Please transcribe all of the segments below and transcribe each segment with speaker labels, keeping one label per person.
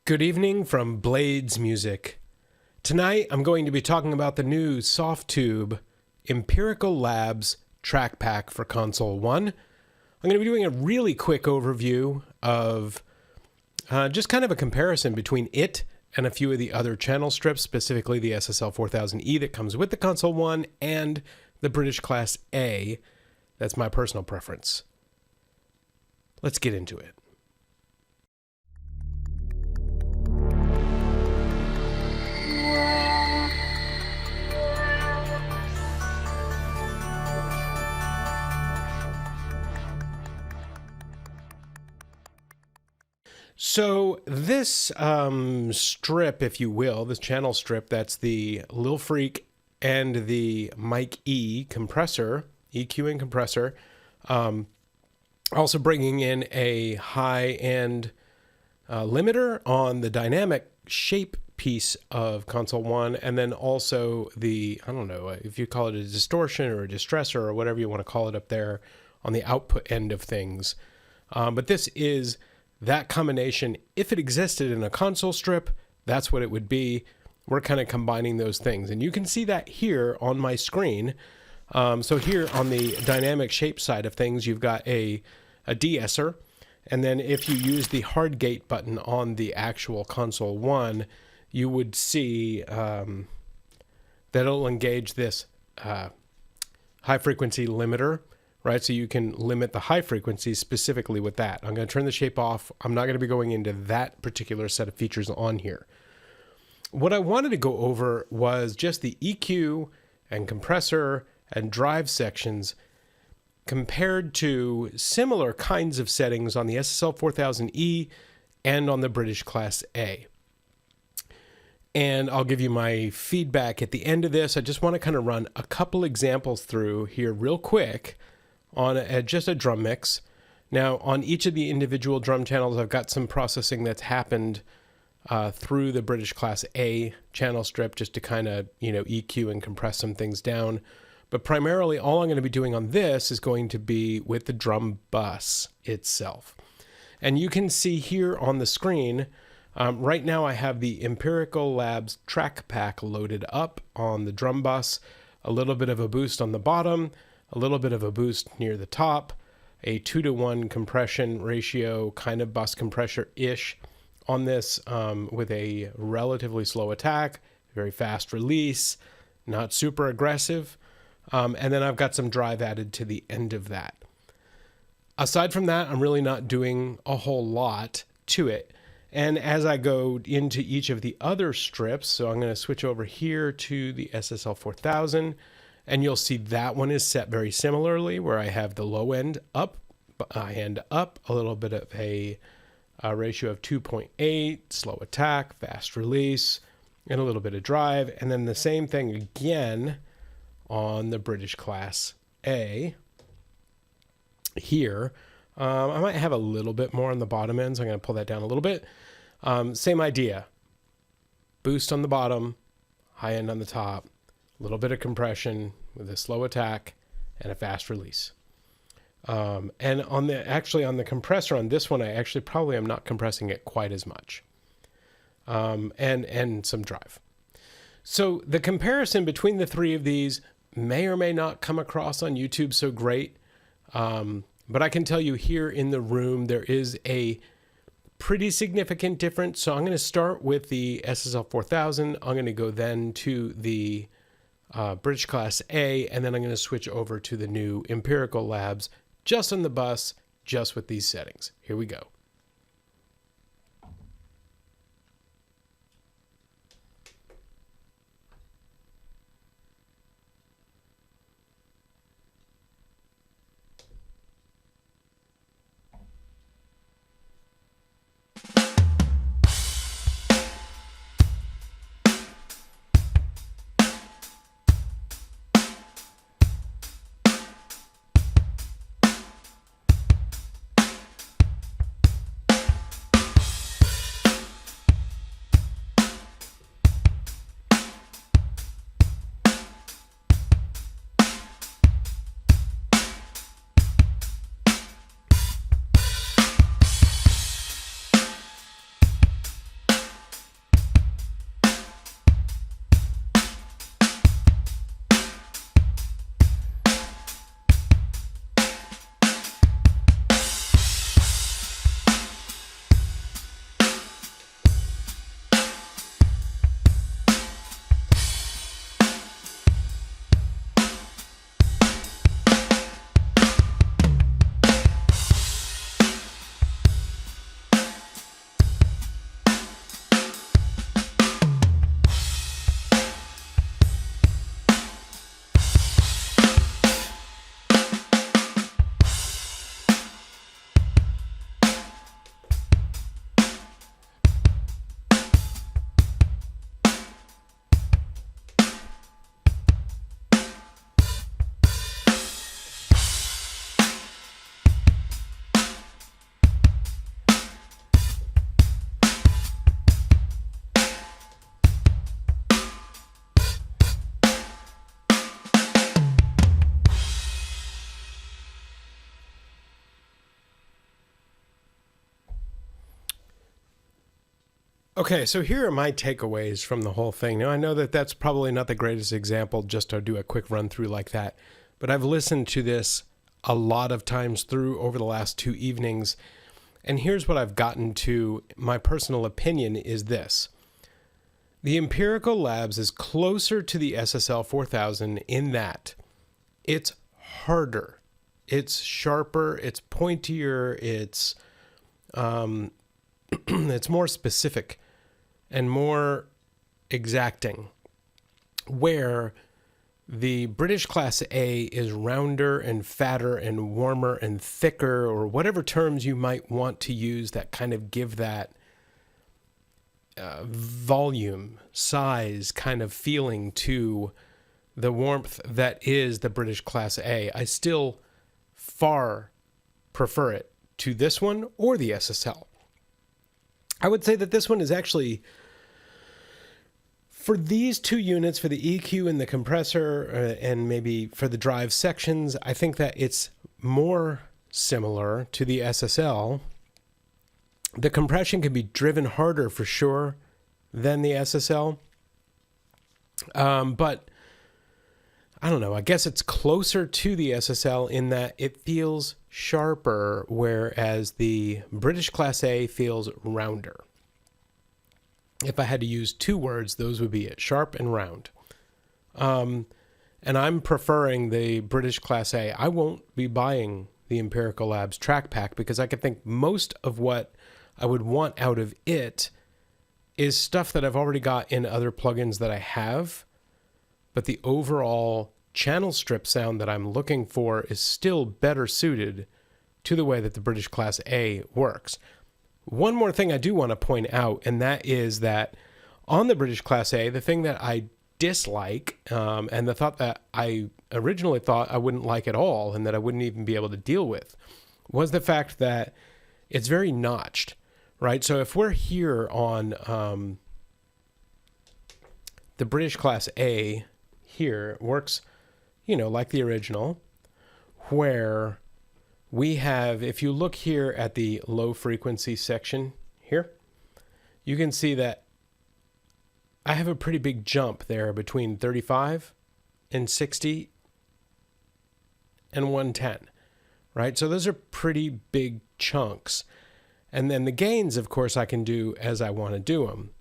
Speaker 1: Good evening from Blades Music. Tonight I'm going to be talking about the new Softube Empirical Labs TrakPak for Console 1. I'm going to be doing a really quick overview of just kind of a comparison between it and a few of the other channel strips, specifically the SSL 4000E that comes with the Console 1 and the British Class A. That's my personal preference. Let's get into it. So this strip, if you will, this channel strip, that's the Lil FrEQ and the Mic E compressor, EQ and compressor, also bringing in a high-end limiter on the dynamic shape piece of Console 1, and then also the, I don't know, if you call it a distortion or a distressor or whatever you want to call it up there on the output end of things. But this is that combination. If it existed in a console strip, that's what it would be. We're kind of combining those things. And you can see that here on my screen. So here on the dynamic shape side of things, you've got a de-esser. And then if you use the hard gate button on the actual Console 1, you would see that it'll engage this high frequency limiter, right? So you can limit the high frequencies specifically with that. I'm going to turn the shape off. I'm not going to be going into that particular set of features on here. What I wanted to go over was just the EQ and compressor and drive sections compared to similar kinds of settings on the SSL 4000E and on the British Class A. And I'll give you my feedback at the end of this. I just want to kind of run a couple examples through here real quick on just a drum mix. Now, on each of the individual drum channels, I've got some processing that's happened through the British Class A channel strip just to kind of, EQ and compress some things down. But primarily, all I'm going to be doing on this is going to be with the drum bus itself. And you can see here on the screen, right now I have the Empirical Labs TrakPak loaded up on the drum bus, a little bit of a boost on the bottom, a little bit of a boost near the top, a 2-to-1 compression ratio, kind of bus compressor-ish on this, with a relatively slow attack, very fast release, not super aggressive. And then I've got some drive added to the end of that. Aside from that, I'm really not doing a whole lot to it. And as I go into each of the other strips, so I'm going to switch over here to the SSL 4000, and you'll see that one is set very similarly, where I have the low end up, high end up, a little bit of a ratio of 2.8, slow attack, fast release, and a little bit of drive. And then the same thing again on the British Class A here. I might have a little bit more on the bottom end, so I'm going to pull that down a little bit. Same idea. Boost on the bottom, high end on the top, a little bit of compression with a slow attack and a fast release. And on the compressor on this one, I actually probably am not compressing it quite as much. And some drive. So the comparison between the three of these may or may not come across on YouTube so great. But I can tell you here in the room, there is a pretty significant difference. So I'm going to start with the SSL 4000. I'm going to go then to the British Class A, and then I'm going to switch over to the new Empirical Labs, just on the bus, just with these settings. Here we go. Okay, so here are my takeaways from the whole thing. Now, I know that that's probably not the greatest example just to do a quick run through like that, but I've listened to this a lot of times through over the last 2 evenings, and here's what I've gotten to. My personal opinion is this. The Empirical Labs is closer to the SSL 4000 in that it's harder, it's sharper, it's pointier, it's it's more specific and more exacting, where the British Class A is rounder and fatter and warmer and thicker, or whatever terms you might want to use that kind of give that volume, size kind of feeling to the warmth that is the British Class A. I still far prefer it to this one or the SSL. I would say that this one is actually, for these 2 units, for the EQ and the compressor, and maybe for the drive sections, I think that it's more similar to the SSL. The compression can be driven harder for sure than the SSL. But I don't know, I guess it's closer to the SSL in that it feels sharper, whereas the British Class A feels rounder. If I had to use 2 words, those would be it, sharp and round. And I'm preferring the British Class A. I won't be buying the Empirical Labs TrakPak because I could think most of what I would want out of it is stuff that I've already got in other plugins that I have, but the overall channel strip sound that I'm looking for is still better suited to the way that the British Class A works. One more thing I do want to point out, and that is that on the British Class A, the thing that I dislike, and the thought that I originally thought I wouldn't like at all and that I wouldn't even be able to deal with, was the fact that it's very notched, right? So if we're here on the British Class A, here it works, you know, like the original, where we have, if you look here at the low frequency section here, you can see that I have a pretty big jump there between 35 and 60 and 110, right? So those are pretty big chunks. And then the gains, of course, I can do as I want to do them.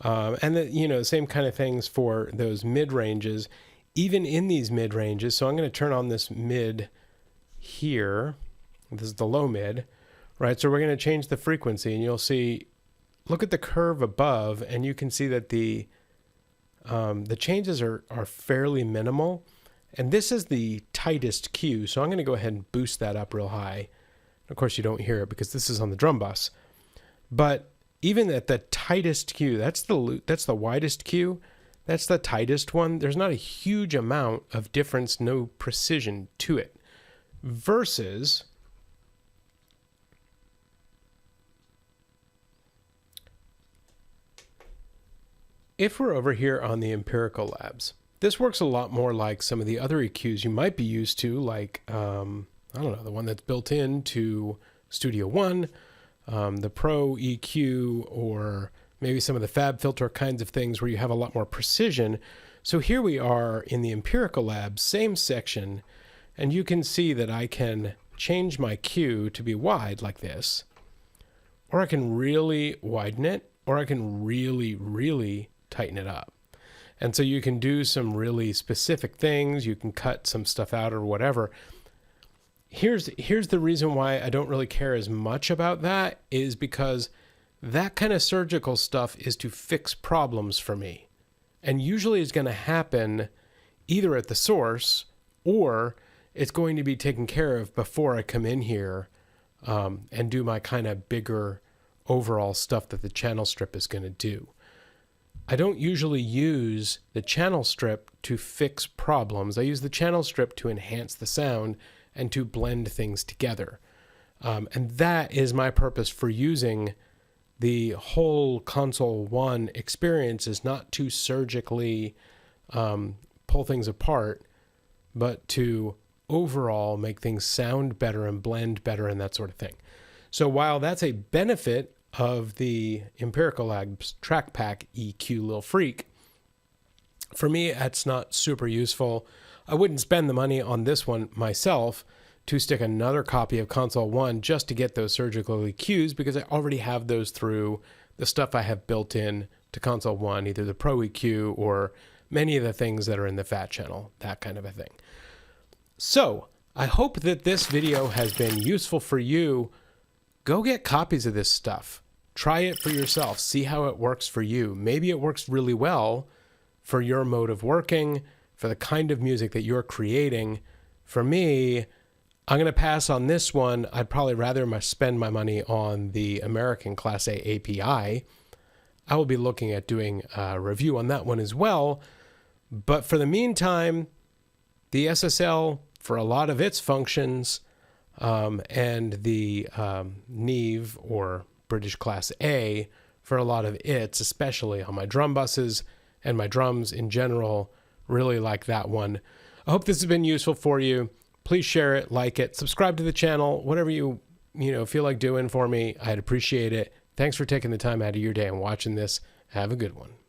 Speaker 1: And the, you know, same kind of things for those mid ranges, even in these mid ranges. So I'm going to turn on this mid here. This is the low mid, right? So we're going to change the frequency, and you'll see, look at the curve above, and you can see that the changes are fairly minimal. And this is the tightest Q. So I'm going to go ahead and boost that up real high. Of course, you don't hear it because this is on the drum bus. But even at the tightest Q, that's the widest Q, that's the tightest one, there's not a huge amount of difference, no precision to it. Versus if we're over here on the Empirical Labs, this works a lot more like some of the other EQs you might be used to, like, I don't know, the one that's built into Studio One, the Pro EQ, or maybe some of the Fab Filter kinds of things where you have a lot more precision. So here we are in the Empirical Labs, same section, and you can see that I can change my Q to be wide like this, or I can really widen it, or I can really, really tighten it up. And so you can do some really specific things. You can cut some stuff out or whatever. Here's the reason why I don't really care as much about that, is because that kind of surgical stuff is to fix problems for me. And usually it's going to happen either at the source, or it's going to be taken care of before I come in here and do my kind of bigger overall stuff that the channel strip is going to do. I don't usually use the channel strip to fix problems. I use the channel strip to enhance the sound and to blend things together. And that is my purpose for using the whole Console 1 experience, is not to surgically pull things apart, but to overall make things sound better and blend better and that sort of thing. So while that's a benefit of the Empirical Labs TrakPak EQ Lil FrEQ. For me, that's not super useful. I wouldn't spend the money on this one myself to stick another copy of Console 1 just to get those surgical EQs, because I already have those through the stuff I have built in to Console 1, either the Pro EQ or many of the things that are in the Fat channel, that kind of a thing. So I hope that this video has been useful for you. Go get copies of this stuff. Try it for yourself. See how it works for you. Maybe it works really well for your mode of working, for the kind of music that you're creating. For me, I'm going to pass on this one. I'd probably rather spend my money on the American Class A API. I will be looking at doing a review on that one as well. But for the meantime, the SSL, for a lot of its functions, and the Neve, or British Class A, for a lot of its, especially on my drum buses and my drums in general, really like that one. I hope this has been useful for you. Please share it, like it, subscribe to the channel, whatever you feel like doing for me. I'd appreciate it. Thanks for taking the time out of your day and watching this. Have a good one.